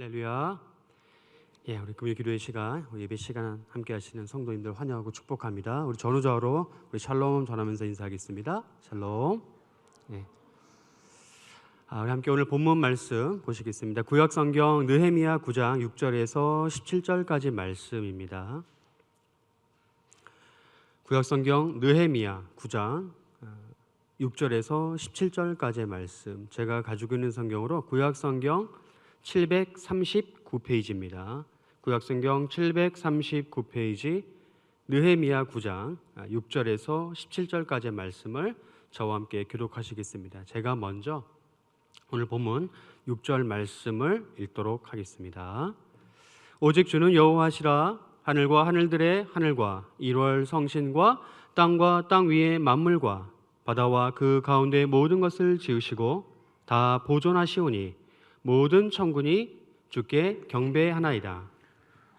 할렐루야. 우리 금요 기도의 시간, 우리 예배 시간 함께 하시는 성도님들 환영하고 축복합니다. 우리 전후좌우로 우리 샬롬 전하면서 인사하겠습니다. 샬롬. 우리 함께 오늘 본문 말씀 보시겠습니다. 구약성경 느헤미야 9장 6절에서 17절까지 말씀입니다. 구약성경 느헤미야 9장 6절에서 17절까지의 말씀, 제가 가지고 있는 성경으로 구약성경 739페이지입니다. 구약성경 739페이지 느헤미야 9장 6절에서 17절까지의 말씀을 저와 함께 교독하시겠습니다. 제가 먼저 오늘 본문 6절 말씀을 읽도록 하겠습니다. 오직 주는 여호와시라. 하늘과 하늘들의 하늘과 일월 성신과 땅과 땅 위의 만물과 바다와 그 가운데 모든 것을 지으시고 다 보존하시오니 모든 천군이 주께 경배하나이다.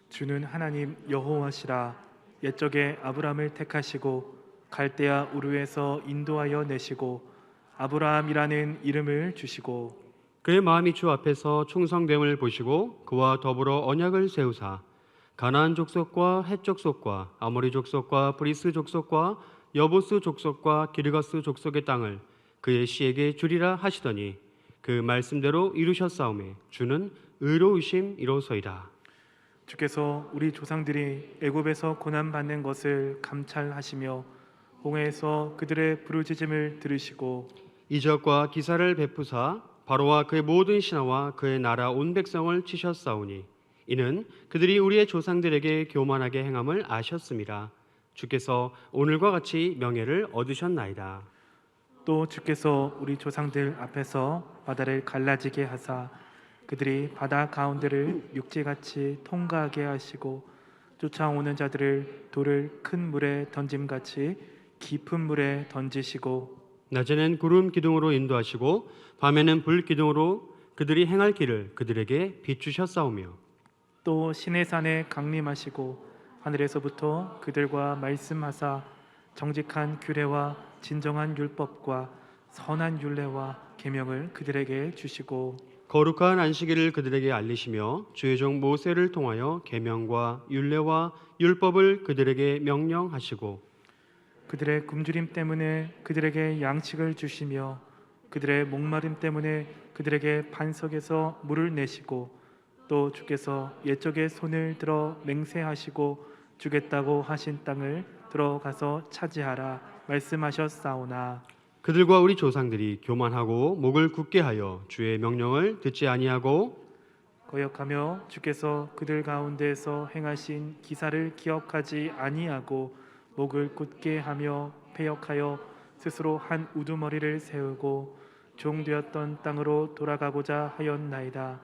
주는 하나님 여호와시라. 옛적에 아브라함을 택하시고 갈대아 우르에서 인도하여 내시고 아브라함이라는 이름을 주시고 그의 마음이 주 앞에서 충성됨을 보시고 그와 더불어 언약을 세우사 가나안 족속과 헷 족속과 아모리 족속과 브리스 족속과 여부스 족속과 기르가스 족속의 땅을 그의 씨에게 주리라 하시더니 그 말씀대로 이루셨사오매 주는 의로우심이로소이다. 주께서 우리 조상들이 애굽에서 고난 받는 것을 감찰하시며 홍해에서 그들의 부르짖음을 들으시고 이적과 기사를 베푸사 바로와 그의 모든 신하와 그의 나라 온 백성을 치셨사오니 이는 그들이 우리의 조상들에게 교만하게 행함을 아셨음이라. 주께서 오늘과 같이 명예를 얻으셨나이다. 또 주께서 우리 조상들 앞에서 바다를 갈라지게 하사 그들이 바다 가운데를 육지같이 통과하게 하시고 쫓아오는 자들을 돌을 큰 물에 던짐같이 깊은 물에 던지시고 낮에는 구름 기둥으로 인도하시고 밤에는 불 기둥으로 그들이 행할 길을 그들에게 비추셨사오며 또 시내산에 강림하시고 하늘에서부터 그들과 말씀하사 정직한 규례와 진정한 율법과 선한 율례와 계명을 그들에게 주시고 거룩한 안식일을 그들에게 알리시며 주의 종 모세를 통하여 계명과 율례와 율법을 그들에게 명령하시고 그들의 굶주림 때문에 그들에게 양식을 주시며 그들의 목마름 때문에 그들에게 반석에서 물을 내시고 또 주께서 옛적에 손을 들어 맹세하시고 주겠다고 하신 땅을 들어가서 차지하라 말씀하셨사오나 그들과 우리 조상들이 교만하고 목을 굳게 하여 주의 명령을 듣지 아니하고 거역하며 주께서 그들 가운데에서 행하신 기사를 기억하지 아니하고 목을 굳게 하며 패역하여 스스로 한 우두머리를 세우고 종되었던 땅으로 돌아가고자 하였나이다.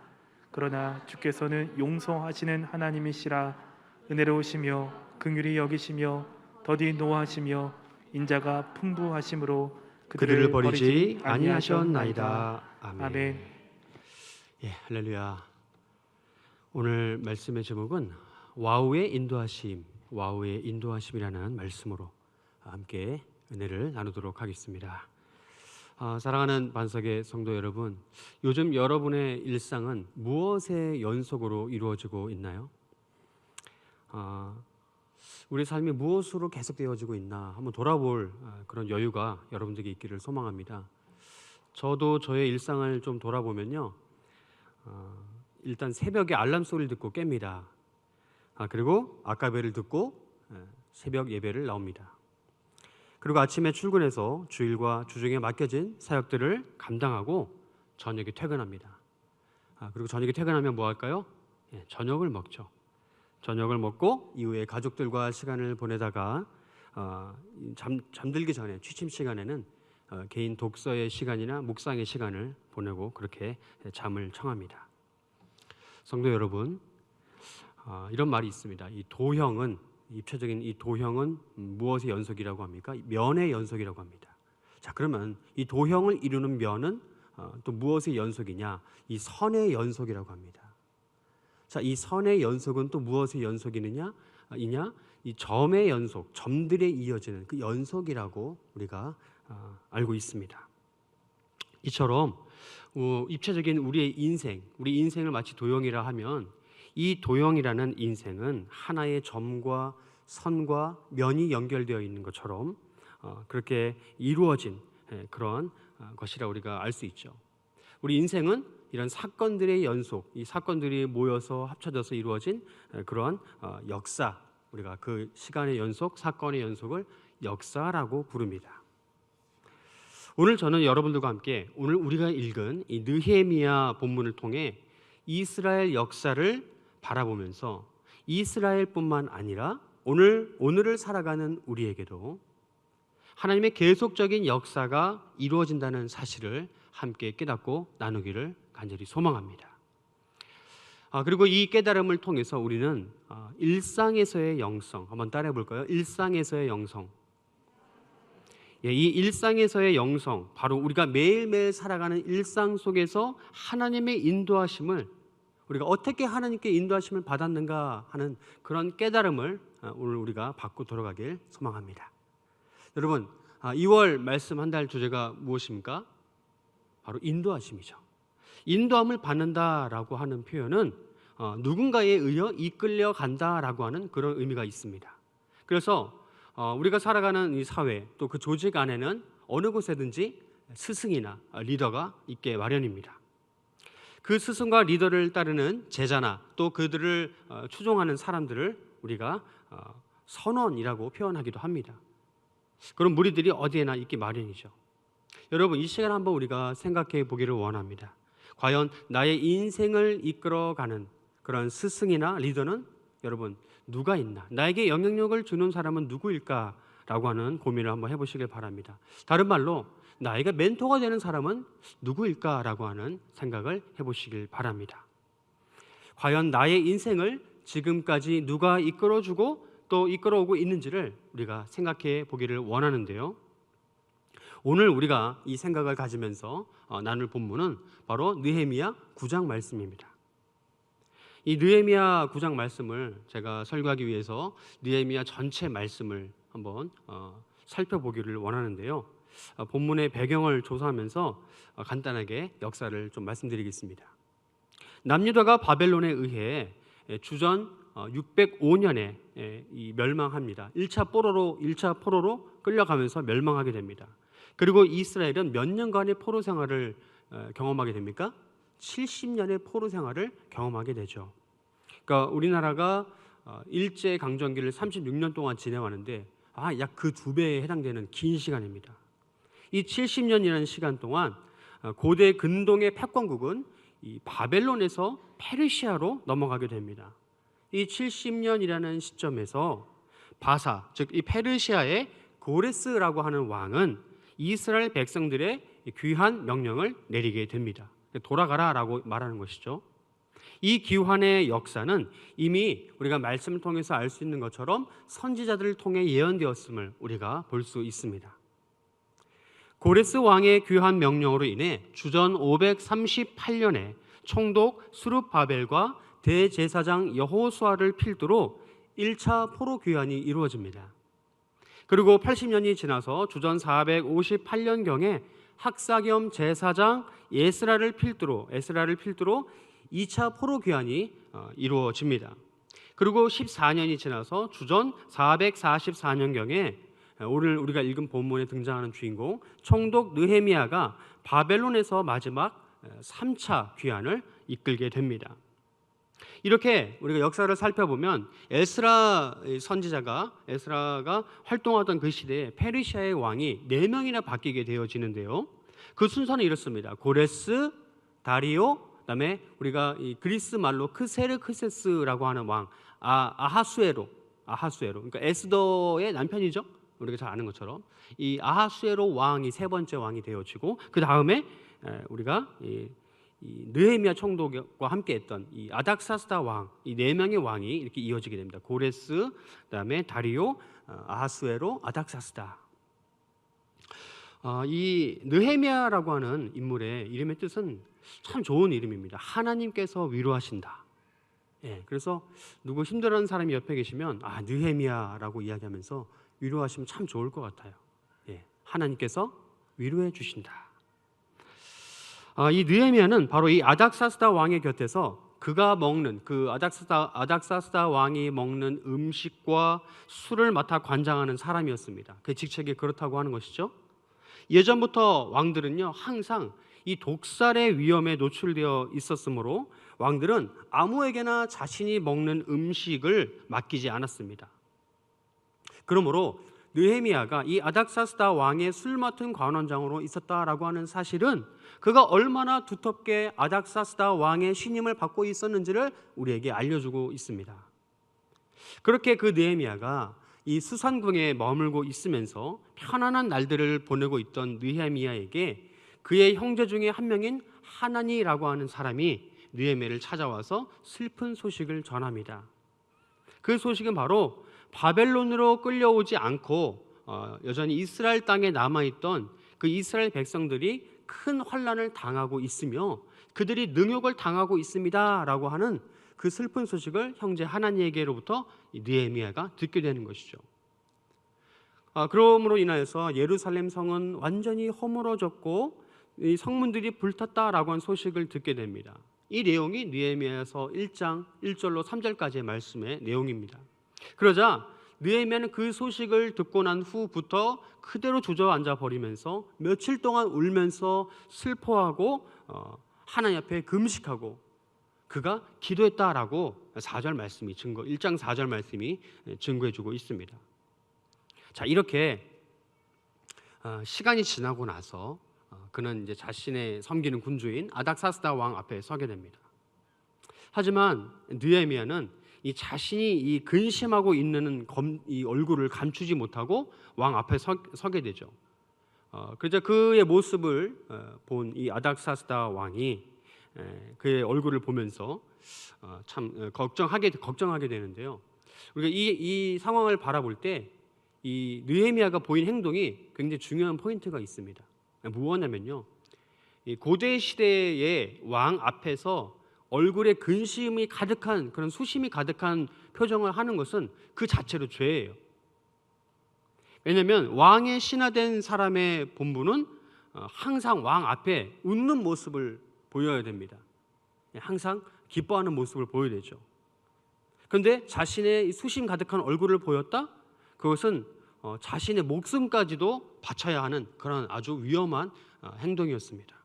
그러나 주께서는 용서하시는 하나님이시라. 은혜로우시며 긍휼히 여기시며 더디 노하시며 인자가 풍부하심으로 그들을 버리지 아니하셨나이다. 아멘. 할렐루야. 오늘 말씀의 제목은 와우의 인도하심, 와우의 인도하심이라는 말씀으로 함께 은혜를 나누도록 하겠습니다. 사랑하는 반석의 성도 여러분, 요즘 여러분의 일상은 무엇의 연속으로 이루어지고 있나요? 우리 삶이 무엇으로 계속되어지고 있나 한번 돌아볼 그런 여유가 여러분들에게 있기를 소망합니다. 저도 저의 일상을 좀 돌아보면요, 일단 새벽에 알람 소리를 듣고 깹니다. 그리고 아까베를 듣고 새벽 예배를 나옵니다. 그리고 아침에 출근해서 주일과 주중에 맡겨진 사역들을 감당하고 저녁에 퇴근합니다. 그리고 저녁에 퇴근하면 뭐 할까요? 저녁을 먹죠. 저녁을 먹고 이후에 가족들과 시간을 보내다가 잠들기 전에 취침 시간에는 개인 독서의 시간이나 묵상의 시간을 보내고 그렇게 잠을 청합니다. 성도 여러분, 이런 말이 있습니다. 입체적인 이 도형은 무엇의 연속이라고 합니까? 면의 연속이라고 합니다. 자, 그러면 이 도형을 이루는 면은 또 무엇의 연속이냐? 이 선의 연속이라고 합니다. 자, 이 선의 연속은 또 무엇의 연속이냐? 이 점의 연속, 점들에 이어지는 그 연속이라고 우리가 알고 있습니다. 이처럼 입체적인 우리의 인생, 우리 인생을 마치 도형이라 하면 이 도형이라는 인생은 하나의 점과 선과 면이 연결되어 있는 것처럼 그렇게 이루어진 그런 것이라 우리가 알 수 있죠. 우리 인생은 이런 사건들의 연속, 이 사건들이 모여서 합쳐져서 이루어진 그런 역사, 우리가 그 시간의 연속, 사건의 연속을 역사라고 부릅니다. 오늘 저는 여러분들과 함께 오늘 우리가 읽은 이 느헤미야 본문을 통해 이스라엘 역사를 바라보면서 이스라엘뿐만 아니라 오늘을 살아가는 우리에게도 하나님의 계속적인 역사가 이루어진다는 사실을 함께 깨닫고 나누기를 간절히 소망합니다. 그리고 이 깨달음을 통해서 우리는 일상에서의 영성, 한번 따라해 볼까요? 일상에서의 영성. 이 일상에서의 영성, 바로 우리가 매일매일 살아가는 일상 속에서 하나님의 인도하심을, 우리가 어떻게 하나님께 인도하심을 받았는가 하는 그런 깨달음을 오늘 우리가 받고 돌아가길 소망합니다. 여러분, 2월 말씀 한 달 주제가 무엇입니까? 바로 인도하심이죠. 인도함을 받는다라고 하는 표현은 누군가에 의해 이끌려 간다라고 하는 그런 의미가 있습니다. 그래서 우리가 살아가는 이 사회, 또 그 조직 안에는 어느 곳에든지 스승이나 리더가 있게 마련입니다. 그 스승과 리더를 따르는 제자나 또 그들을 추종하는 사람들을 우리가 선원이라고 표현하기도 합니다. 그런 무리들이 어디에나 있기 마련이죠. 여러분, 이 시간 한번 우리가 생각해 보기를 원합니다. 과연 나의 인생을 이끌어가는 그런 스승이나 리더는 여러분 누가 있나? 나에게 영향력을 주는 사람은 누구일까라고 하는 고민을 한번 해보시길 바랍니다. 다른 말로 나에게 멘토가 되는 사람은 누구일까라고 하는 생각을 해보시길 바랍니다. 과연 나의 인생을 지금까지 누가 이끌어주고 또 이끌어오고 있는지를 우리가 생각해 보기를 원하는데요. 오늘 우리가 이 생각을 가지면서 나눌 본문은 바로 느헤미야 9장 말씀입니다. 이 느헤미야 9장 말씀을 제가 설교하기 위해서 느헤미야 전체 말씀을 한번 살펴보기를 원하는데요. 본문의 배경을 조사하면서 간단하게 역사를 좀 말씀드리겠습니다. 남유다가 바벨론에 의해 주전 605년에 멸망합니다. 1차 포로로 끌려가면서 멸망하게 됩니다. 그리고 이스라엘은 몇 년간의 포로 생활을 경험하게 됩니까? 70년의 포로 생활을 경험하게 되죠. 그러니까 우리나라가 일제 강점기를 36년 동안 지내왔는데 약 그 2배에 해당되는 긴 시간입니다. 이 70년이라는 시간 동안 고대 근동의 패권국은 이 바벨론에서 페르시아로 넘어가게 됩니다. 이 70년이라는 시점에서 바사, 즉 이 페르시아의 고레스라고 하는 왕은 이스라엘 백성들의 귀환 명령을 내리게 됩니다. 돌아가라라고 말하는 것이죠. 이 귀환의 역사는 이미 우리가 말씀을 통해서 알 수 있는 것처럼 선지자들을 통해 예언되었음을 우리가 볼 수 있습니다. 고레스 왕의 귀환 명령으로 인해 주전 538년에 총독 스룹바벨과 대제사장 여호수아를 필두로 1차 포로 귀환이 이루어집니다. 그리고 80년이 지나서 주전 458년경에 학사 겸 제사장 에스라를 필두로 2차 포로 귀환이 이루어집니다. 그리고 14년이 지나서 주전 444년경에 오늘 우리가 읽은 본문에 등장하는 주인공 총독 느헤미야가 바벨론에서 마지막 3차 귀환을 이끌게 됩니다. 이렇게 우리가 역사를 살펴보면 에스라가 활동하던 그 시대에 페르시아의 왕이 4명이나 바뀌게 되어지는데요. 그 순서는 이렇습니다. 고레스, 다리오, 그다음에 우리가 이 그리스 말로 크세르크세스라고 하는 왕 아하수에로. 그러니까 에스더의 남편이죠. 우리가 잘 아는 것처럼 이 아하수에로 왕이 3번째 왕이 되어지고 그 다음에 우리가 이 느헤미야 총독과 함께했던 이 아닥사스다 왕, 이 4명의 왕이 이렇게 이어지게 됩니다. 고레스, 그다음에 다리오, 아하수에로, 아닥사스다. 이 느헤미야라고 하는 인물의 이름의 뜻은 참 좋은 이름입니다. 하나님께서 위로하신다. 그래서 누구 힘들어하는 사람이 옆에 계시면 느헤미야라고 이야기하면서 위로하시면 참 좋을 것 같아요. 하나님께서 위로해 주신다. 이 느헤미야는 바로 이 아닥사스다 왕의 곁에서 그가 먹는 그 아닥사스다 왕이 먹는 음식과 술을 맡아 관장하는 사람이었습니다. 그 직책이 그렇다고 하는 것이죠. 예전부터 왕들은요 항상 이 독살의 위험에 노출되어 있었으므로 왕들은 아무에게나 자신이 먹는 음식을 맡기지 않았습니다. 그러므로 느헤미야가 이 아닥사스다 왕의 술 맡은 관원장으로 있었다라고 하는 사실은 그가 얼마나 두텁게 아닥사스다 왕의 신임을 받고 있었는지를 우리에게 알려주고 있습니다. 그렇게 그 느헤미야가 이 수산궁에 머물고 있으면서 편안한 날들을 보내고 있던 느헤미야에게 그의 형제 중에 한 명인 하나니라고 하는 사람이 느헤미야를 찾아와서 슬픈 소식을 전합니다. 그 소식은 바로 바벨론으로 끌려오지 않고 여전히 이스라엘 땅에 남아있던 그 이스라엘 백성들이 큰 환난을 당하고 있으며 그들이 능욕을 당하고 있습니다 라고 하는 그 슬픈 소식을 형제 하나니에게로부터 느헤미야가 듣게 되는 것이죠. 그러므로 인하여서 예루살렘 성은 완전히 허물어졌고 이 성문들이 불탔다라고 하는 소식을 듣게 됩니다. 이 내용이 느헤미야서 1장 1절로 3절까지의 말씀의 내용입니다. 그러자 느헤미야는 그 소식을 듣고 난 후부터 그대로 주저앉아 버리면서 며칠 동안 울면서 슬퍼하고 하나님 앞에 금식하고 그가 기도했다라고 4절 말씀이 1장 4절 말씀이 증거해 주고 있습니다. 자, 이렇게 시간이 지나고 나서 그는 이제 자신의 섬기는 군주인 아닥사스다 왕 앞에 서게 됩니다. 하지만 느헤미야는 이 자신이 이 근심하고 있는 이 얼굴을 감추지 못하고 왕 앞에 서게 되죠. 그래서 그의 모습을 본 이 아닥사스다 왕이 그의 얼굴을 보면서 참 걱정하게 되는데요. 우리가 이 상황을 바라볼 때 이 느헤미야가 보인 행동이 굉장히 중요한 포인트가 있습니다. 무엇이냐면요, 이 고대 시대의 왕 앞에서 얼굴에 근심이 가득한 그런 수심이 가득한 표정을 하는 것은 그 자체로 죄예요. 왜냐하면 왕의 신하된 사람의 본분은 항상 왕 앞에 웃는 모습을 보여야 됩니다. 항상 기뻐하는 모습을 보여야 되죠. 그런데 자신의 수심 가득한 얼굴을 보였다? 그것은 자신의 목숨까지도 바쳐야 하는 그런 아주 위험한 행동이었습니다.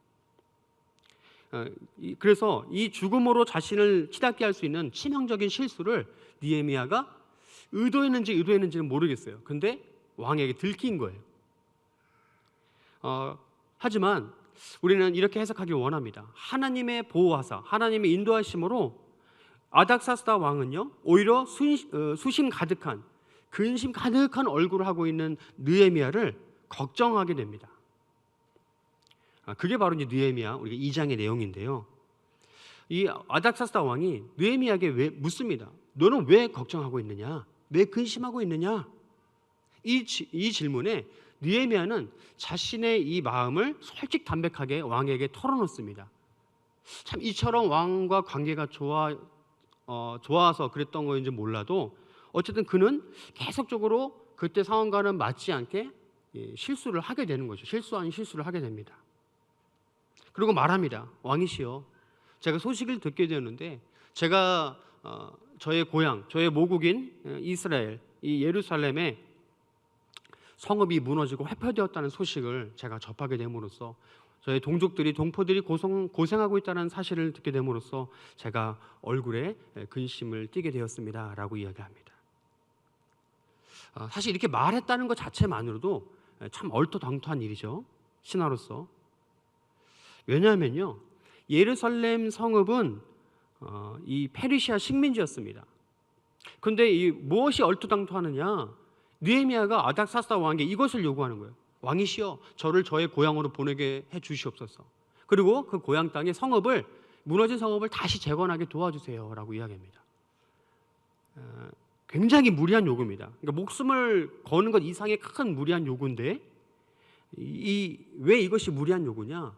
그래서 이 죽음으로 자신을 치닫게 할 수 있는 치명적인 실수를 느헤미야가 의도했는지는 모르겠어요. 근데 왕에게 들킨 거예요. 하지만 우리는 이렇게 해석하기 원합니다. 하나님의 보호하사, 하나님의 인도하심으로 아닥사스다 왕은요 오히려 수심 가득한 근심 가득한 얼굴을 하고 있는 느헤미야를 걱정하게 됩니다. 그게 바로 이제 느헤미야 우리가 2장의 내용인데요. 이 아닥사스다 왕이 느헤미야에게 왜 묻습니다. 너는 왜 걱정하고 있느냐? 왜 근심하고 있느냐? 이 질문에 느헤미야는 자신의 이 마음을 솔직담백하게 왕에게 털어놓습니다. 참 이처럼 왕과 관계가 좋아서 그랬던 거인지 몰라도 어쨌든 그는 계속적으로 그때 상황과는 맞지 않게 실수를 하게 되는 거죠. 실수를 하게 됩니다. 그리고 말합니다. 왕이시여, 제가 소식을 듣게 되었는데 제가 저의 고향, 저의 모국인 이스라엘, 이 예루살렘에 성읍이 무너지고 회파되었다는 소식을 제가 접하게 됨으로써 저의 동포들이 고생하고 있다는 사실을 듣게 됨으로써 제가 얼굴에 근심을 띠게 되었습니다 라고 이야기합니다. 사실 이렇게 말했다는 것 자체만으로도 참 얼토당토한 일이죠, 신하로서. 왜냐하면요, 예루살렘 성읍은 이 페르시아 식민지였습니다. 그런데 이 무엇이 얼토당토하느냐? 느헤미야가 아닥사스다 왕에게 이것을 요구하는 거예요. 왕이시여, 저를 저의 고향으로 보내게 해 주시옵소서. 그리고 그 고향 땅의 무너진 성읍을 다시 재건하게 도와주세요 라고 이야기합니다. 굉장히 무리한 요구입니다. 그러니까 목숨을 거는 것 이상의 큰 무리한 요구인데 왜 이것이 무리한 요구냐?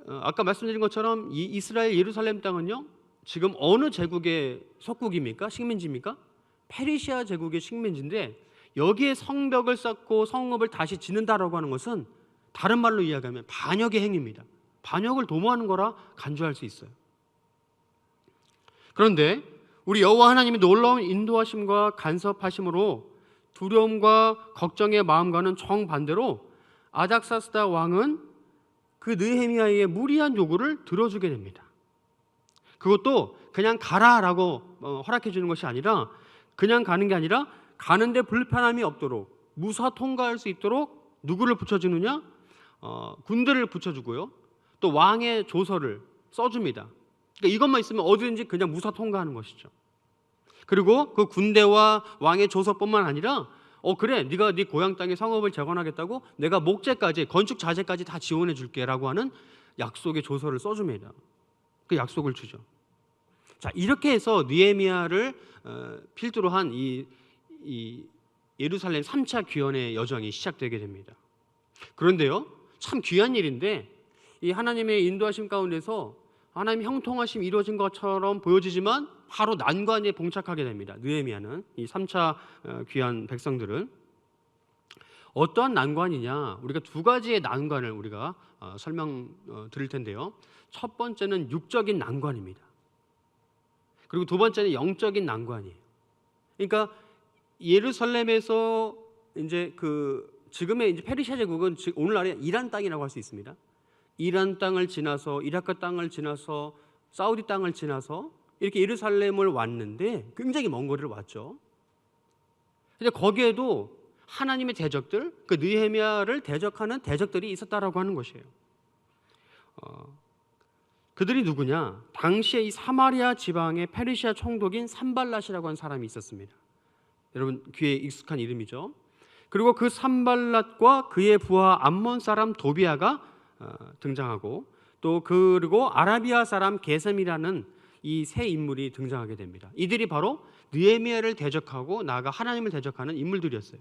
아까 말씀드린 것처럼 이 이스라엘 예루살렘 땅은요 지금 어느 제국의 속국입니까? 식민지입니까? 페르시아 제국의 식민지인데 여기에 성벽을 쌓고 성읍을 다시 짓는다라고 하는 것은 다른 말로 이야기하면 반역의 행위입니다. 반역을 도모하는 거라 간주할 수 있어요. 그런데 우리 여호와 하나님의 놀라운 인도하심과 간섭하심으로 두려움과 걱정의 마음과는 정반대로 아닥사스다 왕은 그 느헤미야의 무리한 요구를 들어주게 됩니다. 그것도 그냥 가라라고 허락해 주는 것이 아니라, 그냥 가는 게 아니라 가는데 불편함이 없도록 무사 통과할 수 있도록 누구를 붙여주느냐? 군대를 붙여주고요. 또 왕의 조서를 써줍니다. 그러니까 이것만 있으면 어디든지 그냥 무사 통과하는 것이죠. 그리고 그 군대와 왕의 조서뿐만 아니라 그래, 네가 네 고향 땅에 성읍을 재건하겠다고 내가 목재까지, 건축 자재까지 다 지원해 줄게라고 하는 약속의 조서를 써줍니다. 그 약속을 주죠. 자, 이렇게 해서 느헤미야를 필두로 한 이 예루살렘 3차 귀환의 여정이 시작되게 됩니다. 그런데요, 참 귀한 일인데 이 하나님의 인도하심 가운데서 하나님의 형통하심이 이루어진 것처럼 보여지지만 바로 난관에 봉착하게 됩니다. 느헤미야는 이 3차 귀한 백성들은 어떠한 난관이냐, 우리가 두 가지의 난관을 우리가 설명 드릴 텐데요. 첫 번째는 육적인 난관입니다. 그리고 두 번째는 영적인 난관이에요. 그러니까 예루살렘에서 이제 지금의 이제 페르시아 제국은 오늘날의 이란 땅이라고 할 수 있습니다. 이란 땅을 지나서 이라크 땅을 지나서 사우디 땅을 지나서 이렇게 예루살렘을 왔는데 굉장히 먼 거리를 왔죠. 근데 거기에도 하나님의 대적들, 그 느헤미야를 대적하는 대적들이 있었다라고 하는 것이에요. 그들이 누구냐? 당시에 이 사마리아 지방의 페르시아 총독인 산발랏이라고 하는 사람이 있었습니다. 여러분 귀에 익숙한 이름이죠. 그리고 그 산발랏과 그의 부하 암몬 사람 도비아가 등장하고, 또 그리고 아라비아 사람 게셈이라는 이 세 인물이 등장하게 됩니다. 이들이 바로 느헤미야를 대적하고 나아가 하나님을 대적하는 인물들이었어요.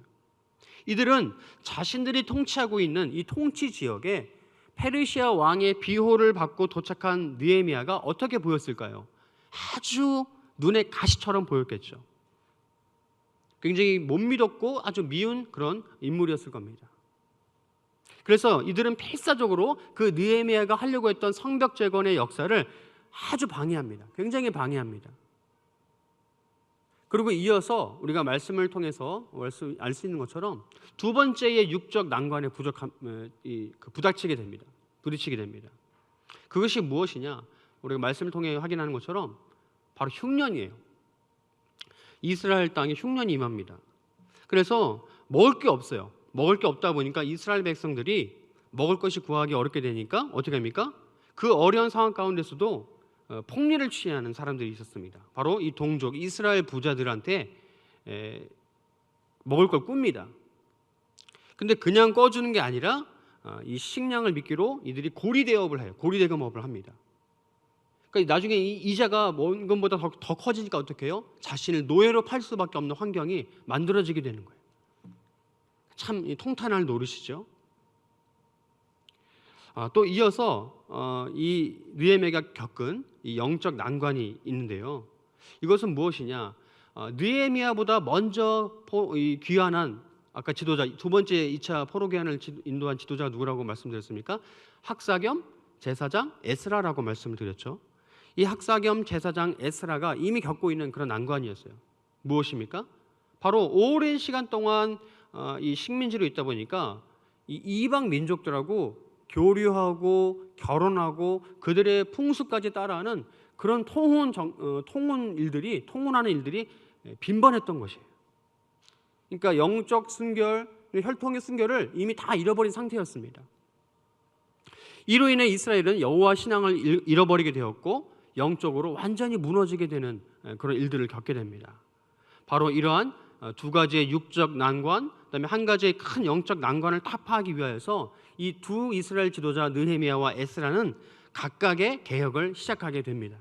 이들은 자신들이 통치하고 있는 이 통치 지역에 페르시아 왕의 비호를 받고 도착한 느헤미야가 어떻게 보였을까요? 아주 눈에 가시처럼 보였겠죠. 굉장히 못 믿었고 아주 미운 그런 인물이었을 겁니다. 그래서 이들은 필사적으로 그 느헤미야가 하려고 했던 성벽 재건의 역사를 아주 방해합니다. 굉장히 방해합니다. 그리고 이어서 우리가 말씀을 통해서 알 수 있는 것처럼 두 번째의 육적 난관에 부딪히게 됩니다. 그것이 무엇이냐? 우리가 말씀을 통해 확인하는 것처럼 바로 흉년이에요. 이스라엘 땅에 흉년이 임합니다. 그래서 먹을 게 없어요. 먹을 게 없다 보니까 이스라엘 백성들이 먹을 것이 구하기 어렵게 되니까 어떻게 합니까? 그 어려운 상황 가운데서도 폭리를 취하는 사람들이 있었습니다. 바로 이 동족 이스라엘 부자들한테 먹을 걸 꿉니다. 근데 그냥 꺼주는 게 아니라 이 식량을 미끼로 이들이 고리대업을 해요. 고리대금업을 합니다. 그러니까 나중에 이 이자가 먼 것보다 더 커지니까 어떻게 해요? 자신을 노예로 팔 수밖에 없는 환경이 만들어지게 되는 거예요. 참 통탄할 노릇이죠. 또 이어서 이 느헤미야가 겪은 이 영적 난관이 있는데요. 이것은 무엇이냐? 느헤미야보다 먼저 귀환한 아까 지도자, 두 번째 2차 포로 귀환을 인도한 지도자가 누구라고 말씀드렸습니까? 학사 겸 제사장 에스라라고 말씀을 드렸죠. 이 학사 겸 제사장 에스라가 이미 겪고 있는 그런 난관이었어요. 무엇입니까? 바로 오랜 시간 동안 이 식민지로 있다 보니까 이 이방 민족들하고 교류하고 결혼하고 그들의 풍습까지 따라하는 그런 통혼하는 일들이 빈번했던 것이에요. 그러니까 영적 순결, 혈통의 순결을 이미 다 잃어버린 상태였습니다. 이로 인해 이스라엘은 여호와 신앙을 잃어버리게 되었고 영적으로 완전히 무너지게 되는 그런 일들을 겪게 됩니다. 바로 이러한 두 가지의 육적 난관, 그다음에 한 가지의 큰 영적 난관을 타파하기 위하여서 이 두 이스라엘 지도자 느헤미야와 에스라는 각각의 개혁을 시작하게 됩니다.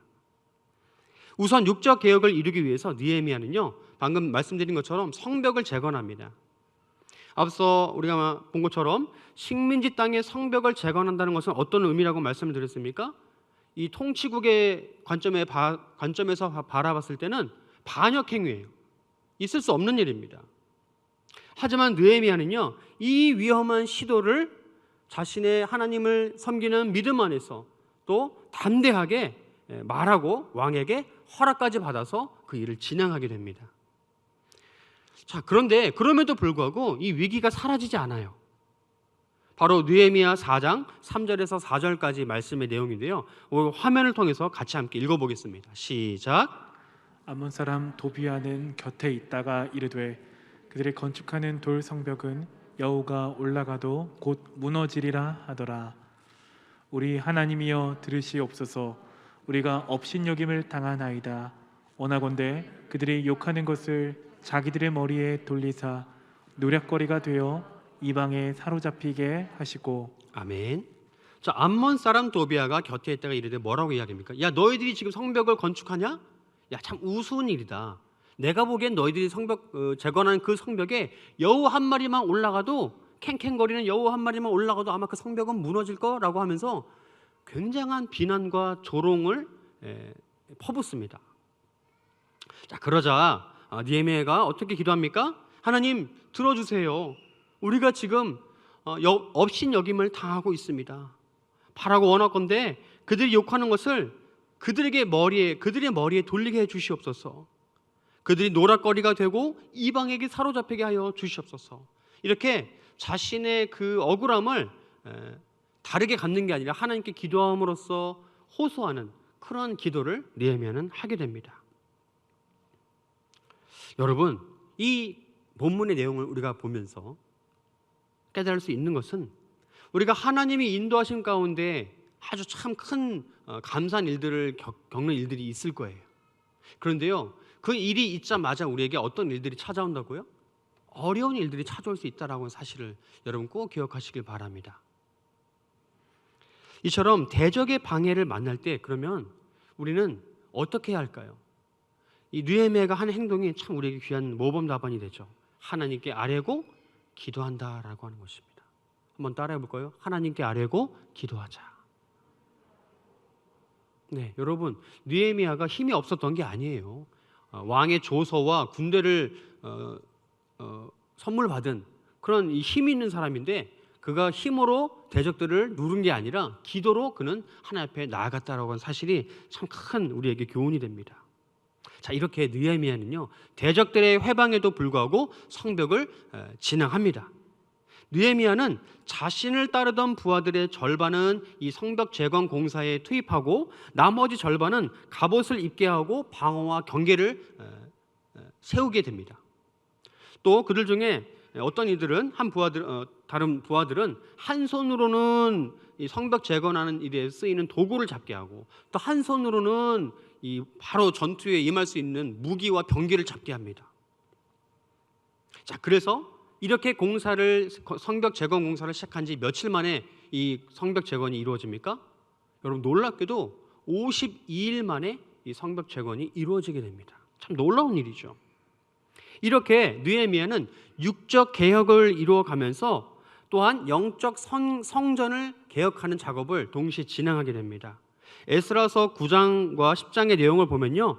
우선 육적 개혁을 이루기 위해서 느헤미야는요, 방금 말씀드린 것처럼 성벽을 재건합니다. 앞서 우리가 본 것처럼 식민지 땅의 성벽을 재건한다는 것은 어떤 의미라고 말씀을 드렸습니까? 이 통치국의 관점에서 바라봤을 때는 반역 행위예요. 있을 수 없는 일입니다. 하지만 느헤미야는요, 이 위험한 시도를 자신의 하나님을 섬기는 믿음 안에서 또 담대하게 말하고 왕에게 허락까지 받아서 그 일을 진행하게 됩니다. 자, 그런데 그럼에도 불구하고 이 위기가 사라지지 않아요. 바로 느헤미야 4장 3절에서 4절까지 말씀의 내용인데요. 화면을 통해서 같이 함께 읽어보겠습니다. 시작. 암몬 사람 도비아는 곁에 있다가 이르되 그들이 건축하는 돌 성벽은 여호가 올라가도 곧 무너지리라 하더라. 우리 하나님이여 들으시옵소서. 우리가 업신여김을 당하나이다. 원하건대 그들이 욕하는 것을 자기들의 머리에 돌리사 노략거리가 되어 이방에 사로잡히게 하시고. 아멘. 자, 암몬 사람 도비아가 곁에 있다가 이르되 뭐라고 이야기합니까? 야, 너희들이 지금 성벽을 건축하냐? 야, 참 우스운 일이다. 내가 보기엔 너희들이 성벽 재건하는 그 성벽에 여우 한 마리만 올라가도 캥캥거리는 여우 한 마리만 올라가도 아마 그 성벽은 무너질 거라고 하면서 굉장한 비난과 조롱을 퍼붓습니다. 자, 그러자 느헤미야가 어떻게 기도합니까? 하나님 들어주세요. 우리가 지금 업신여김을 당하고 있습니다. 바라고 원하건대 그들이 욕하는 것을 그들의 머리에 돌리게 해 주시옵소서. 그들이 노략거리가 되고 이방에게 사로잡히게 하여 주시옵소서. 이렇게 자신의 그 억울함을 다르게 갖는 게 아니라 하나님께 기도함으로써 호소하는 그런 기도를 느헤미야는 하게 됩니다. 여러분, 이 본문의 내용을 우리가 보면서 깨달을 수 있는 것은 우리가 하나님이 인도하신 가운데 아주 참 큰 감사한 일들을 겪는 일들이 있을 거예요. 그런데요, 그 일이 있자마자 우리에게 어떤 일들이 찾아온다고요? 어려운 일들이 찾아올 수 있다라는 사실을 여러분 꼭 기억하시길 바랍니다. 이처럼 대적의 방해를 만날 때 그러면 우리는 어떻게 해야 할까요? 이 느헤미야가 한 행동이 참 우리에게 귀한 모범 답안이 되죠. 하나님께 아뢰고 기도한다라고 하는 것입니다. 한번 따라해 볼까요? 하나님께 아뢰고 기도하자. 네, 여러분, 느헤미야가 힘이 없었던 게 아니에요. 왕의 조서와 군대를 선물 받은 그런 힘 있는 사람인데 그가 힘으로 대적들을 누른 게 아니라 기도로 그는 하나님 앞에 나아갔다라고 하는 사실이 참 큰 우리에게 교훈이 됩니다. 자, 이렇게 느헤미야는요, 대적들의 회방에도 불구하고 성벽을 진행합니다. 느헤미야는 자신을 따르던 부하들의 절반은 이 성벽 재건 공사에 투입하고 나머지 절반은 갑옷을 입게 하고 방어와 경계를 세우게 됩니다. 또 그들 중에 어떤 이들은 다른 부하들은 한 손으로는 이 성벽 재건하는 일에 쓰이는 도구를 잡게 하고 또 한 손으로는 이 바로 전투에 임할 수 있는 무기와 병기를 잡게 합니다. 자, 그래서 이렇게 성벽 재건 공사를 시작한 지 며칠 만에 이 성벽 재건이 이루어집니까? 여러분, 놀랍게도 52일 만에 이 성벽 재건이 이루어지게 됩니다. 참 놀라운 일이죠. 이렇게 느헤미야는 육적 개혁을 이루어가면서 또한 영적 성전을 개혁하는 작업을 동시에 진행하게 됩니다. 에스라서 9장과 10장의 내용을 보면요,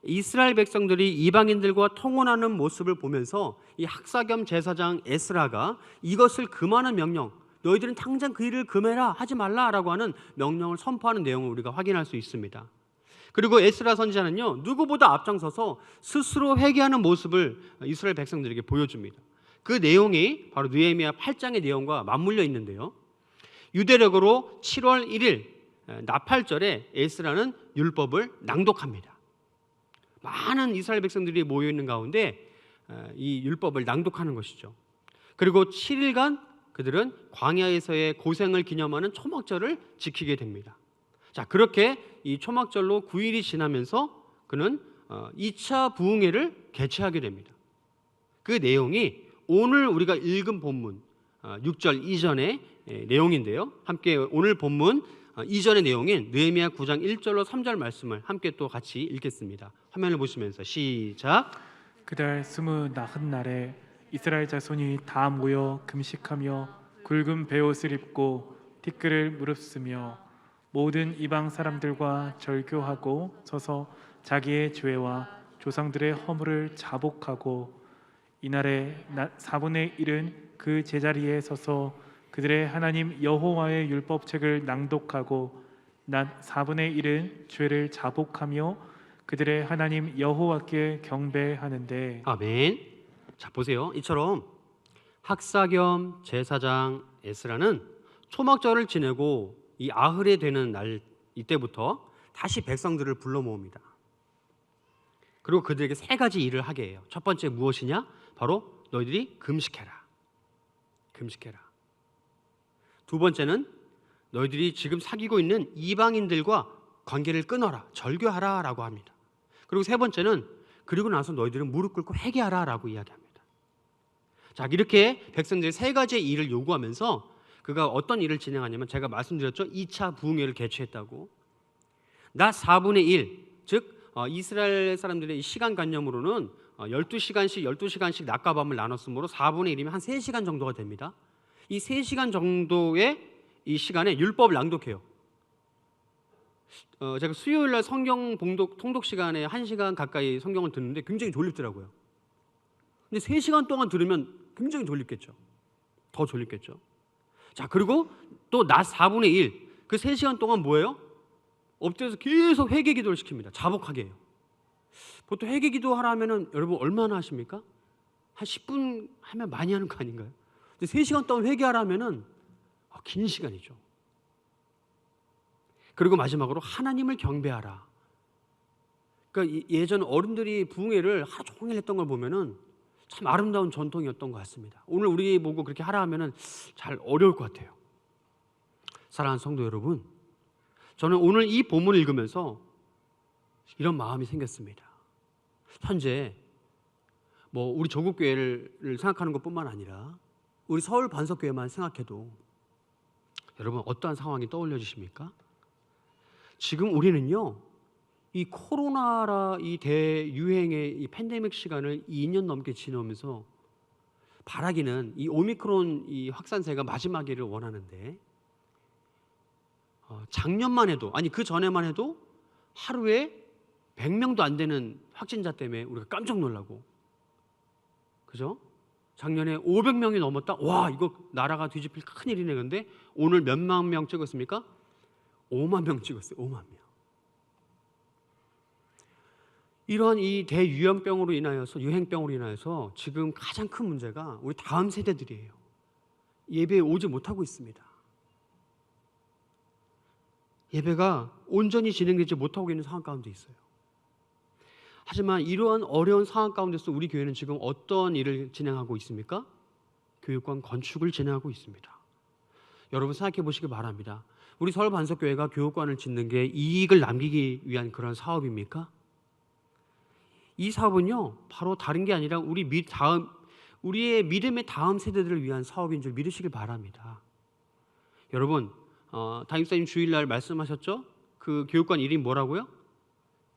이스라엘 백성들이 이방인들과 통혼하는 모습을 보면서 이 학사겸 제사장 에스라가 이것을 금하는 명령, 너희들은 당장 그 일을 금해라, 하지 말라라고 하는 명령을 선포하는 내용을 우리가 확인할 수 있습니다. 그리고 에스라 선지자는요, 누구보다 앞장서서 스스로 회개하는 모습을 이스라엘 백성들에게 보여줍니다. 그 내용이 바로 느헤미야 8장의 내용과 맞물려 있는데요, 유대력으로 7월 1일 나팔절에 에스라는 율법을 낭독합니다. 많은 이스라엘 백성들이 모여 있는 가운데 이 율법을 낭독하는 것이죠. 그리고 7일간 그들은 광야에서의 고생을 기념하는 초막절을 지키게 됩니다. 자, 그렇게 이 초막절로 9일이 지나면서 그는 2차 부흥회를 개최하게 됩니다. 그 내용이 오늘 우리가 읽은 본문 6절 이전의 내용인데요, 함께 오늘 본문 이전의 내용인 느헤미야 9장 1절로 3절 말씀을 함께 또 같이 읽겠습니다. 화면을 보시면서 시작. 그달 29날에 이스라엘 자손이 다 모여 금식하며 굵은 베옷을 입고 티끌을 무릅쓰며 모든 이방 사람들과 절교하고 서서 자기의 죄와 조상들의 허물을 자복하고 이날에 4분의 1은 그 제자리에 서서 그들의 하나님 여호와의 율법책을 낭독하고 난 4분의 1은 죄를 자복하며 그들의 하나님 여호와께 경배하는데. 아멘. 자, 보세요. 이처럼 학사 겸 제사장 에스라는 초막절을 지내고 이 아흐레 되는 날 이때부터 다시 백성들을 불러 모읍니다. 그리고 그들에게 세 가지 일을 하게 해요. 첫 번째 무엇이냐? 바로 너희들이 금식해라. 금식해라. 두 번째는 너희들이 지금 사귀고 있는 이방인들과 관계를 끊어라. 절교하라 라고 합니다. 그리고 세 번째는 그리고 나서 너희들은 무릎 꿇고 회개하라 라고 이야기합니다. 자, 이렇게 백성들이 세 가지의 일을 요구하면서 그가 어떤 일을 진행하냐면 제가 말씀드렸죠. 2차 부흥회를 개최했다고. 낮 4분의 1, 즉 이스라엘 사람들의 시간관념으로는 12시간씩 낮과 밤을 나눴으므로 4분의 1이면 한 3시간 정도가 됩니다. 이 3시간 정도의 이 시간에 율법을 낭독해요. 제가 수요일 날 성경 통독 시간에 1시간 가까이 성경을 듣는데 굉장히 졸립더라고요. 근데 3시간 동안 들으면 굉장히 졸립겠죠. 더 졸립겠죠. 자, 그리고 또 낮 4분의 1, 그 3시간 동안 뭐예요? 엎드려서 계속 회개 기도를 시킵니다. 자복하게 해요. 보통 회개 기도 하라 하면은 여러분 얼마나 하십니까? 한 10분 하면 많이 하는 거 아닌가요? 근데 3시간 동안 회개하라 하면은 긴 시간이죠. 그리고 마지막으로 하나님을 경배하라. 그러니까 예전 어른들이 부흥회를 하루 종일 했던 걸 보면은 참 아름다운 전통이었던 것 같습니다. 오늘 우리 보고 그렇게 하라 하면은 잘 어려울 것 같아요. 사랑하는 성도 여러분, 저는 오늘 이 본문을 읽으면서 이런 마음이 생겼습니다. 현재 우리 조국교회를 생각하는 것뿐만 아니라 우리 서울 반석교회만 생각해도 여러분 어떠한 상황이 떠올려지십니까? 지금 우리는요, 이 코로나라 이 대유행의 이 팬데믹 시간을 2년 넘게 지나면서 바라기는 이 오미크론 이 확산세가 마지막이를 원하는데 작년만 해도 그 전에만 해도 하루에 100명도 안 되는 확진자 때문에 우리가 깜짝 놀라고, 그죠? 작년에 500명이 넘었다. 와, 이거 나라가 뒤집힐 큰일이네. 근데 오늘 몇만 명 찍었습니까? 5만 명 찍었어요. 5만 명. 이러한 이 대유행병으로 인하여서 지금 가장 큰 문제가 우리 다음 세대들이에요. 예배에 오지 못하고 있습니다. 예배가 온전히 진행되지 못하고 있는 상황 가운데 있어요. 하지만 이러한 어려운 상황 가운데서 우리 교회는 지금 어떤 일을 진행하고 있습니까? 교육관 건축을 진행하고 있습니다. 여러분 생각해 보시기 바랍니다. 우리 서울 반석교회가 교육관을 짓는 게 이익을 남기기 위한 그런 사업입니까? 이 사업은요, 바로 다른 게 아니라 우리의 믿음의 다음 세대들을 위한 사업인 줄 믿으시길 바랍니다. 여러분, 담임사님 주일날 말씀하셨죠? 그 교육관 이름이 뭐라고요?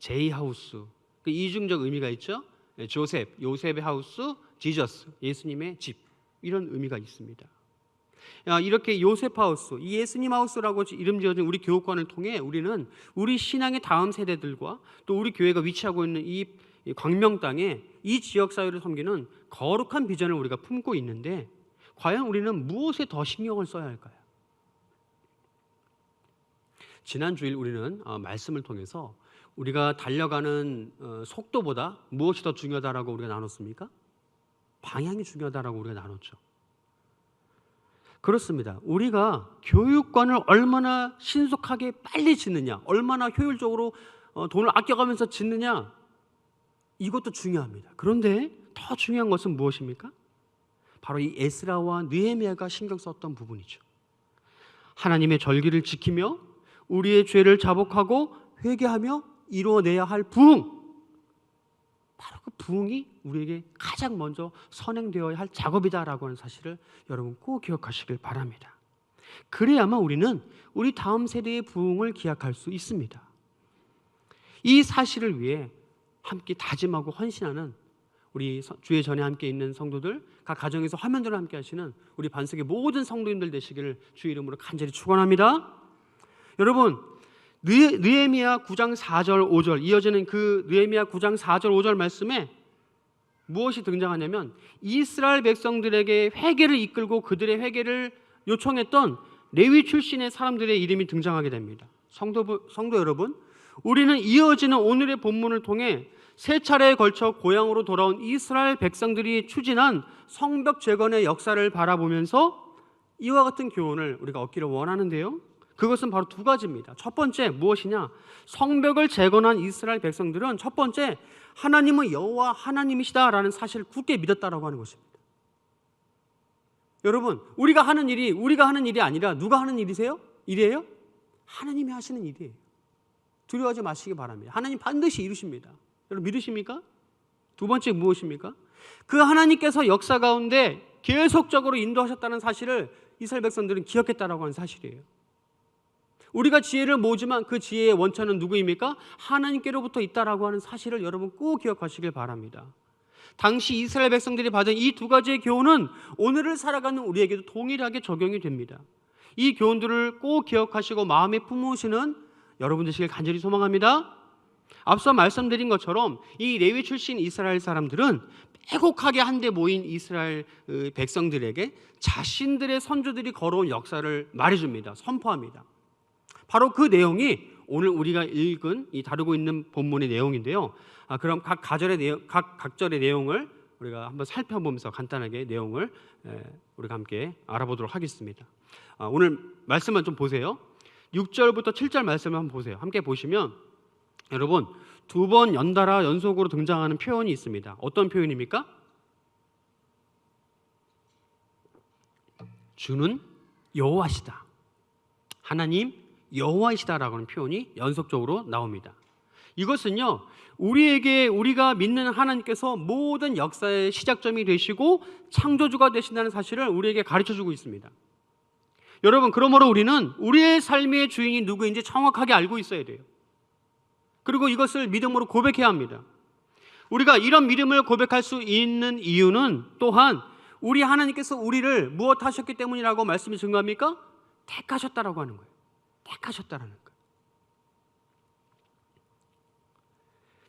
제이하우스. 그 이중적 의미가 있죠. 요셉의 하우스, 지저스, 예수님의 집, 이런 의미가 있습니다. 이렇게 요셉 하우스, 이 예수님 하우스라고 이름 지어진 우리 교육관을 통해 우리는 우리 신앙의 다음 세대들과 또 우리 교회가 위치하고 있는 이 광명 땅에 이 지역 사회를 섬기는 거룩한 비전을 우리가 품고 있는데, 과연 우리는 무엇에 더 신경을 써야 할까요? 지난 주일 우리는 말씀을 통해서 우리가 달려가는 속도보다 무엇이 더 중요하다라고 우리가 나눴습니까? 방향이 중요하다라고 우리가 나눴죠. 그렇습니다. 우리가 교육관을 얼마나 신속하게 빨리 짓느냐, 얼마나 효율적으로 돈을 아껴가면서 짓느냐, 이것도 중요합니다. 그런데 더 중요한 것은 무엇입니까? 바로 이 에스라와 느헤미야가 신경 썼던 부분이죠. 하나님의 절기를 지키며 우리의 죄를 자복하고 회개하며 이루어내야 할 부흥, 바로 그 부흥이 우리에게 가장 먼저 선행되어야 할 작업이다라고 하는 사실을 여러분 꼭 기억하시길 바랍니다. 그래야만 우리는 우리 다음 세대의 부흥을 기약할 수 있습니다. 이 사실을 위해 함께 다짐하고 헌신하는 우리 주의 전에 함께 있는 성도들, 각 가정에서 화면들을 함께 하시는 우리 반석의 모든 성도님들 되시기를 주의 이름으로 간절히 축원합니다. 여러분, 느헤미야 9장 4절 5절 이어지는 그 느헤미야 9장 4절 5절 말씀에 무엇이 등장하냐면 이스라엘 백성들에게 회개를 이끌고 그들의 회개를 요청했던 레위 출신의 사람들의 이름이 등장하게 됩니다. 성도 여러분, 우리는 이어지는 오늘의 본문을 통해 세 차례에 걸쳐 고향으로 돌아온 이스라엘 백성들이 추진한 성벽 재건의 역사를 바라보면서 이와 같은 교훈을 우리가 얻기를 원하는데요, 그것은 바로 두 가지입니다. 첫 번째 무엇이냐? 성벽을 재건한 이스라엘 백성들은 첫 번째, 하나님은 여호와 하나님이시다라는 사실을 굳게 믿었다라고 하는 것입니다. 여러분, 우리가 하는 일이 아니라 누가 하는 일이에요? 하나님이 하시는 일이에요. 두려워하지 마시기 바랍니다. 하나님 반드시 이루십니다. 여러분 믿으십니까? 두 번째 무엇입니까? 그 하나님께서 역사 가운데 계속적으로 인도하셨다는 사실을 이스라엘 백성들은 기억했다라고 하는 사실이에요. 우리가 지혜를 모으지만 그 지혜의 원천은 누구입니까? 하나님께로부터 있다라고 하는 사실을 여러분 꼭 기억하시길 바랍니다. 당시 이스라엘 백성들이 받은 이 두 가지의 교훈은 오늘을 살아가는 우리에게도 동일하게 적용이 됩니다. 이 교훈들을 꼭 기억하시고 마음에 품으시는 여러분 되시길 간절히 소망합니다. 앞서 말씀드린 것처럼 이 레위 출신 이스라엘 사람들은 빼곡하게 한데 모인 이스라엘 백성들에게 자신들의 선조들이 걸어온 역사를 말해줍니다. 선포합니다. 바로 그 내용이 오늘 우리가 읽은 이 다루고 있는 본문의 내용인데요. 그럼 각 각절의 내용을 우리가 한번 살펴보면서 간단하게 내용을 우리가 함께 알아보도록 하겠습니다. 오늘 말씀만 좀 보세요. 6절부터 7절 말씀을 한번 보세요. 함께 보시면 여러분 두 번 연달아 연속으로 등장하는 표현이 있습니다. 어떤 표현입니까? 주는 여호와시다. 하나님 여호와이시다라고 하는 표현이 연속적으로 나옵니다. 이것은요, 우리가 믿는 하나님께서 모든 역사의 시작점이 되시고 창조주가 되신다는 사실을 우리에게 가르쳐주고 있습니다. 여러분, 그러므로 우리는 우리의 삶의 주인이 누구인지 정확하게 알고 있어야 돼요. 그리고 이것을 믿음으로 고백해야 합니다. 우리가 이런 믿음을 고백할 수 있는 이유는 또한 우리 하나님께서 우리를 무엇 하셨기 때문이라고 말씀이 증거합니까? 택하셨다라고 하는 거예요. 택하셨다라는 거예요.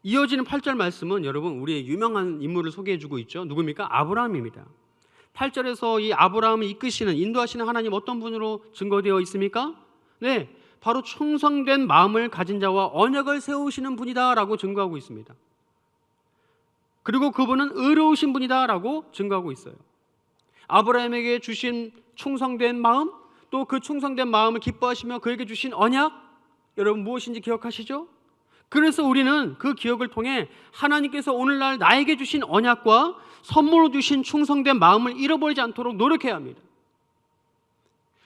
이어지는 8절 말씀은 여러분 우리의 유명한 인물을 소개해주고 있죠. 누굽니까? 아브라함입니다. 8절에서 이 아브라함을 이끄시는 인도하시는 하나님 어떤 분으로 증거되어 있습니까? 네, 바로 충성된 마음을 가진 자와 언약을 세우시는 분이다라고 증거하고 있습니다. 그리고 그분은 의로우신 분이다라고 증거하고 있어요. 아브라함에게 주신 충성된 마음, 또 그 충성된 마음을 기뻐하시며 그에게 주신 언약, 여러분 무엇인지 기억하시죠? 그래서 우리는 그 기억을 통해 하나님께서 오늘날 나에게 주신 언약과 선물로 주신 충성된 마음을 잃어버리지 않도록 노력해야 합니다.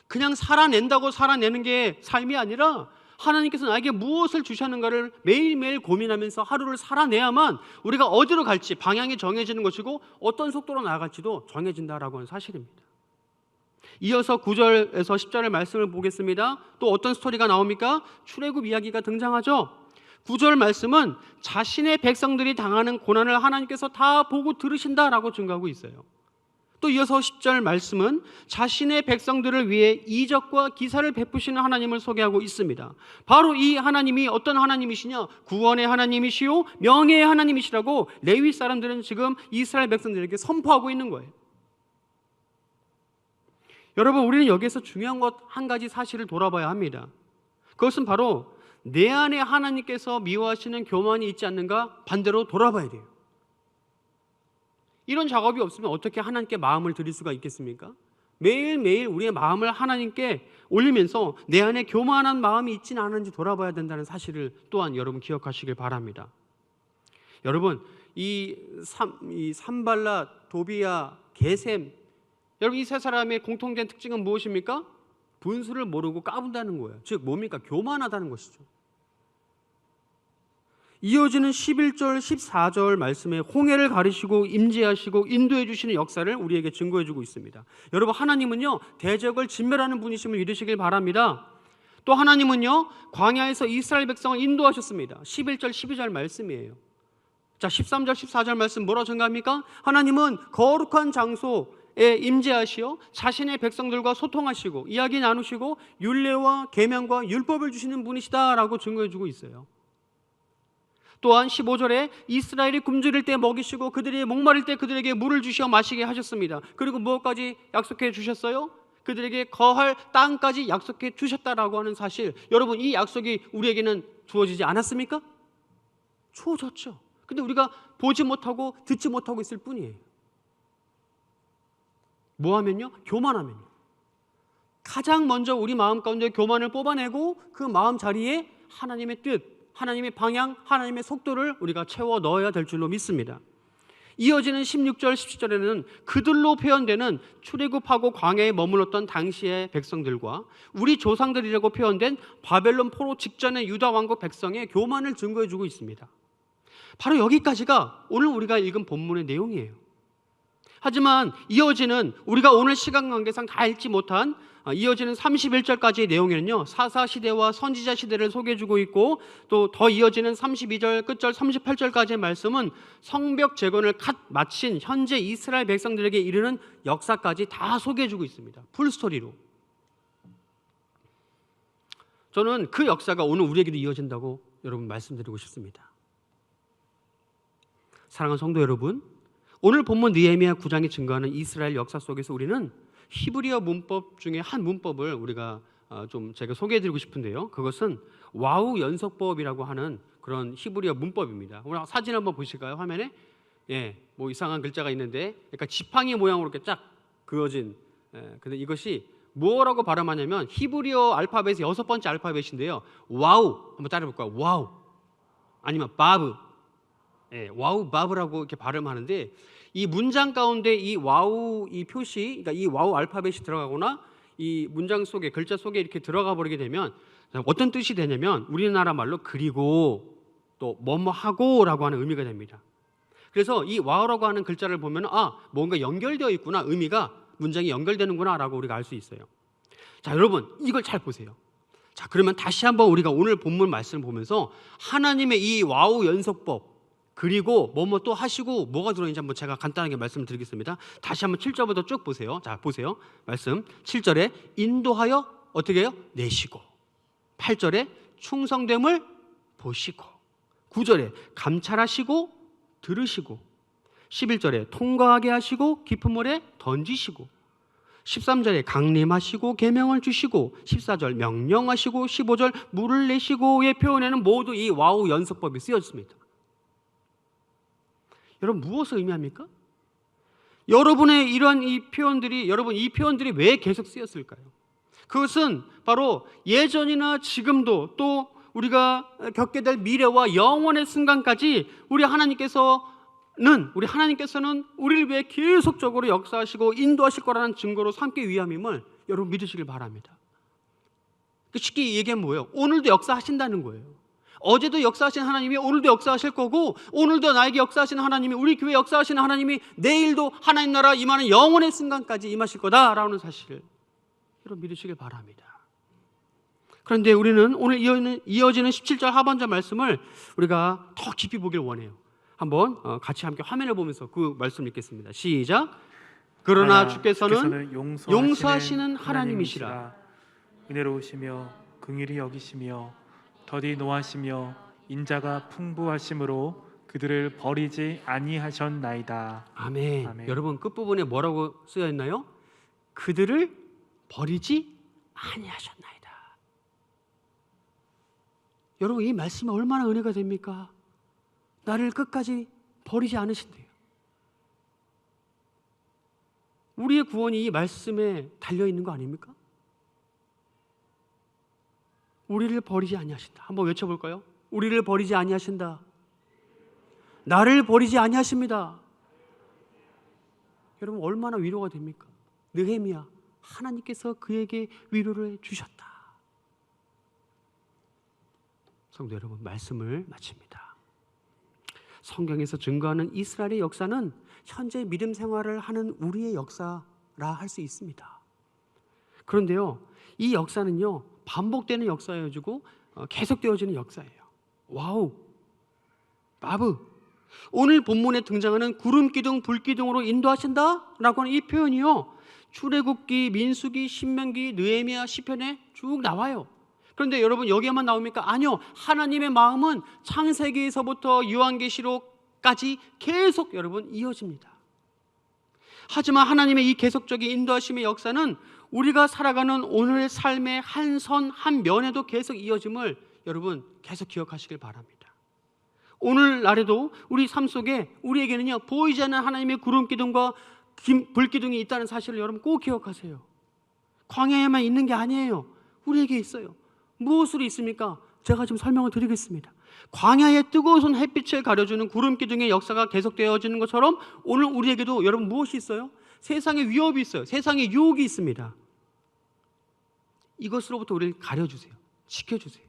그냥 살아낸다고 살아내는 게 삶이 아니라 하나님께서 나에게 무엇을 주셨는가를 매일매일 고민하면서 하루를 살아내야만 우리가 어디로 갈지 방향이 정해지는 것이고 어떤 속도로 나아갈지도 정해진다라고 하는 사실입니다. 이어서 9절에서 10절의 말씀을 보겠습니다. 또 어떤 스토리가 나옵니까? 출애굽 이야기가 등장하죠. 9절 말씀은 자신의 백성들이 당하는 고난을 하나님께서 다 보고 들으신다라고 증거하고 있어요. 또 이어서 10절 말씀은 자신의 백성들을 위해 이적과 기사를 베푸시는 하나님을 소개하고 있습니다. 바로 이 하나님이 어떤 하나님이시냐? 구원의 하나님이시요 명예의 하나님이시라고 레위 사람들은 지금 이스라엘 백성들에게 선포하고 있는 거예요. 여러분, 우리는 여기에서 중요한 것 한 가지 사실을 돌아봐야 합니다. 그것은 바로 내 안에 하나님께서 미워하시는 교만이 있지 않는가 반대로 돌아봐야 돼요. 이런 작업이 없으면 어떻게 하나님께 마음을 드릴 수가 있겠습니까? 매일매일 우리의 마음을 하나님께 올리면서 내 안에 교만한 마음이 있지는 않은지 돌아봐야 된다는 사실을 또한 여러분 기억하시길 바랍니다. 여러분, 이 산발랏, 도비야, 게셈, 여러분 이 세 사람의 공통된 특징은 무엇입니까? 분수를 모르고 까분다는 거예요. 즉 뭡니까? 교만하다는 것이죠. 이어지는 11절, 14절 말씀에 홍해를 가르시고 임재하시고 인도해 주시는 역사를 우리에게 증거해 주고 있습니다. 여러분, 하나님은요 대적을 진멸하는 분이심을 믿으시길 바랍니다. 또 하나님은요 광야에서 이스라엘 백성을 인도하셨습니다. 11절, 12절 말씀이에요. 자, 13절, 14절 말씀 뭐라고 증거합니까? 하나님은 거룩한 장소에 임재하시어 자신의 백성들과 소통하시고 이야기 나누시고 율례와 계명과 율법을 주시는 분이시다라고 증거해 주고 있어요. 또한 15절에 이스라엘이 굶주릴 때 먹이시고 그들이 목마를 때 그들에게 물을 주시어 마시게 하셨습니다. 그리고 무엇까지 약속해 주셨어요? 그들에게 거할 땅까지 약속해 주셨다라고 하는 사실, 여러분 이 약속이 우리에게는 주어지지 않았습니까? 주어졌죠. 근데 우리가 보지 못하고 듣지 못하고 있을 뿐이에요. 뭐 하면요? 교만하면요. 가장 먼저 우리 마음 가운데 교만을 뽑아내고 그 마음 자리에 하나님의 뜻, 하나님의 방향, 하나님의 속도를 우리가 채워 넣어야 될 줄로 믿습니다. 이어지는 16절, 17절에는 그들로 표현되는 출애굽하고 광야에 머물렀던 당시의 백성들과 우리 조상들이라고 표현된 바벨론 포로 직전의 유다 왕국 백성의 교만을 증거해 주고 있습니다. 바로 여기까지가 오늘 우리가 읽은 본문의 내용이에요. 하지만 이어지는 우리가 오늘 시간 관계상 다 읽지 못한 이어지는 31절까지의 내용에는요, 사사시대와 선지자 시대를 소개해주고 있고, 또 더 이어지는 32절 끝절 38절까지의 말씀은 성벽 재건을 갓 마친 현재 이스라엘 백성들에게 이르는 역사까지 다 소개해주고 있습니다. 풀스토리로. 저는 그 역사가 오늘 우리에게도 이어진다고 여러분 말씀드리고 싶습니다. 사랑하는 성도 여러분, 오늘 본문 느헤미야 9장이 증거하는 이스라엘 역사 속에서 우리는 히브리어 문법 중에 한 문법을 우리가 좀 제가 소개해드리고 싶은데요, 그것은 와우 연속법이라고 하는 그런 히브리어 문법입니다. 우리 사진 한번 보실까요? 화면에 뭐 이상한 글자가 있는데, 그러니까 지팡이 모양으로 이렇게 쫙 그어진. 근데 이것이 뭐라고 발음하냐면 히브리어 알파벳의 6번째 알파벳인데요, 와우 한번 따라해볼까요? 와우 아니면 바브. 와우 바브라고 이렇게 발음하는데, 이 문장 가운데 이 와우 이 표시, 그러니까 이 와우 알파벳이 들어가거나 이 문장 속에 글자 속에 이렇게 들어가 버리게 되면 어떤 뜻이 되냐면 우리나라 말로 그리고 또 뭐뭐 하고라고 하는 의미가 됩니다. 그래서 이 와우라고 하는 글자를 보면 뭔가 연결되어 있구나, 의미가 문장이 연결되는구나라고 우리가 알 수 있어요. 자, 여러분 이걸 잘 보세요. 자, 그러면 다시 한번 우리가 오늘 본문 말씀을 보면서 하나님의 이 와우 연속법, 그리고 뭐뭐 또 하시고 뭐가 들어있는지 한번 제가 간단하게 말씀드리겠습니다. 다시 한번 7절부터 쭉 보세요. 자, 보세요. 말씀 7절에 인도하여 어떻게 해요? 내시고, 8절에 충성됨을 보시고, 9절에 감찰하시고 들으시고, 11절에 통과하게 하시고 깊은 물에 던지시고, 13절에 강림하시고 계명을 주시고, 14절 명령하시고, 15절 물을 내시고의 표현에는 모두 이 와우 연속법이 쓰여졌습니다. 여러분 무엇을 의미합니까? 여러분의 이러한 이 표현들이 왜 계속 쓰였을까요? 그것은 바로 예전이나 지금도 또 우리가 겪게 될 미래와 영원의 순간까지 우리 하나님께서는 우리를 위해 계속적으로 역사하시고 인도하실 거라는 증거로 삼기 위함임을 여러분 믿으시길 바랍니다. 쉽게 얘기하면 뭐예요? 오늘도 역사하신다는 거예요. 어제도 역사하신 하나님이 오늘도 역사하실 거고, 오늘도 나에게 역사하시는 하나님이, 우리 교회 역사하시는 하나님이 내일도 하나님 나라 임하는 영원의 순간까지 임하실 거다라는 사실을 여러분 믿으시길 바랍니다. 그런데 우리는 오늘 이어지는 17절 하반절 말씀을 우리가 더 깊이 보길 원해요. 한번 같이 함께 화면을 보면서 그 말씀 읽겠습니다. 시작. 그러나 주께서는 용서하시는 하나님이시라. 은혜로우시며 긍휼히 여기시며 더디 노하시며 인자가 풍부하심으로 그들을 버리지 아니하셨나이다. 아멘. 아멘. 여러분 끝부분에 뭐라고 쓰여 있나요? 그들을 버리지 아니하셨나이다. 여러분 이 말씀이 얼마나 은혜가 됩니까? 나를 끝까지 버리지 않으신대요. 우리의 구원이 이 말씀에 달려있는 거 아닙니까? 우리를 버리지 아니하신다. 한번 외쳐볼까요? 우리를 버리지 아니하신다. 나를 버리지 아니하십니다. 여러분 얼마나 위로가 됩니까? 느헤미야, 하나님께서 그에게 위로를 주셨다. 성도 여러분, 말씀을 마칩니다. 성경에서 증거하는 이스라엘의 역사는 현재 믿음 생활을 하는 우리의 역사라 할 수 있습니다. 그런데요, 이 역사는요 반복되는 역사여지고 계속되어지는 역사예요. 와우, 바브. 오늘 본문에 등장하는 구름 기둥, 불 기둥으로 인도하신다라고 하는 이 표현이요, 출애굽기, 민수기, 신명기, 느헤미야, 시편에 쭉 나와요. 그런데 여러분 여기에만 나옵니까? 아니요. 하나님의 마음은 창세기에서부터 요한계시록까지 계속 여러분 이어집니다. 하지만 하나님의 이 계속적인 인도하심의 역사는 우리가 살아가는 오늘의 삶의 한 선 한 면에도 계속 이어짐을 여러분 계속 기억하시길 바랍니다. 오늘날에도 우리 삶 속에 우리에게는요 보이지 않는 하나님의 구름 기둥과 불 기둥이 있다는 사실을 여러분 꼭 기억하세요. 광야에만 있는 게 아니에요. 우리에게 있어요. 무엇으로 있습니까? 제가 좀 설명을 드리겠습니다. 광야의 뜨거운 햇빛을 가려주는 구름 기둥의 역사가 계속되어지는 것처럼 오늘 우리에게도 여러분 무엇이 있어요? 세상의 위협이 있어요. 세상의 유혹이 있습니다. 이것으로부터 우리를 가려주세요. 지켜주세요.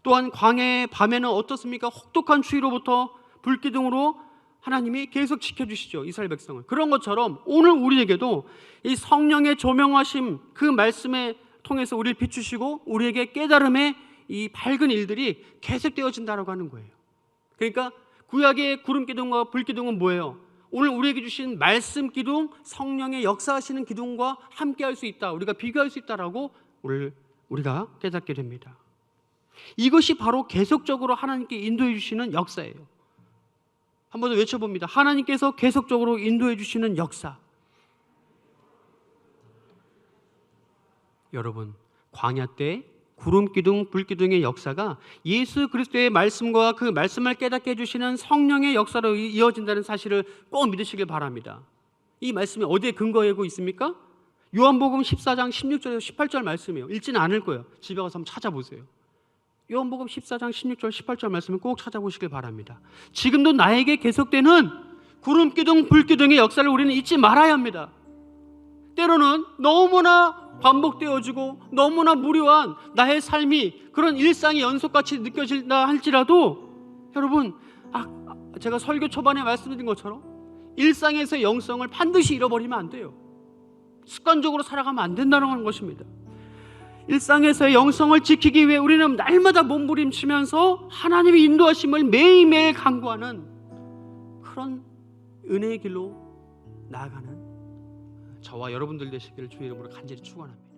또한 광야의 밤에는 어떻습니까? 혹독한 추위로부터 불기둥으로 하나님이 계속 지켜주시죠. 이스라엘 백성을. 그런 것처럼 오늘 우리에게도 이 성령의 조명하심 그 말씀에 통해서 우리를 비추시고 우리에게 깨달음의 이 밝은 일들이 계속되어진다라고 하는 거예요. 그러니까 구약의 구름 기둥과 불 기둥은 뭐예요? 오늘 우리에게 주신 말씀 기둥, 성령의 역사하시는 기둥과 함께할 수 있다. 우리가 비교할 수 있다라고 우리가 깨닫게 됩니다. 이것이 바로 계속적으로 하나님께 인도해 주시는 역사예요. 한 번 더 외쳐봅니다. 하나님께서 계속적으로 인도해 주시는 역사. 여러분, 광야 때 구름 기둥, 불 기둥의 역사가 예수 그리스도의 말씀과 그 말씀을 깨닫게 해주시는 성령의 역사로 이어진다는 사실을 꼭 믿으시길 바랍니다. 이 말씀이 어디에 근거하고 있습니까? 요한복음 14장 16절에서 18절 말씀이에요. 읽지는 않을 거예요. 집에 가서 한번 찾아보세요. 요한복음 14장 16절 18절 말씀을 꼭 찾아보시길 바랍니다. 지금도 나에게 계속되는 구름 기둥, 불 기둥의 역사를 우리는 잊지 말아야 합니다. 때로는 너무나 반복되어지고 너무나 무료한 나의 삶이 그런 일상의 연속같이 느껴진다 할지라도 여러분 제가 설교 초반에 말씀드린 것처럼 일상에서의 영성을 반드시 잃어버리면 안 돼요. 습관적으로 살아가면 안 된다는 것입니다. 일상에서의 영성을 지키기 위해 우리는 날마다 몸부림치면서 하나님의 인도하심을 매일매일 간구하는 그런 은혜의 길로 나아가는 저와 여러분들 되시기를 주의 이름으로 간절히 축원합니다.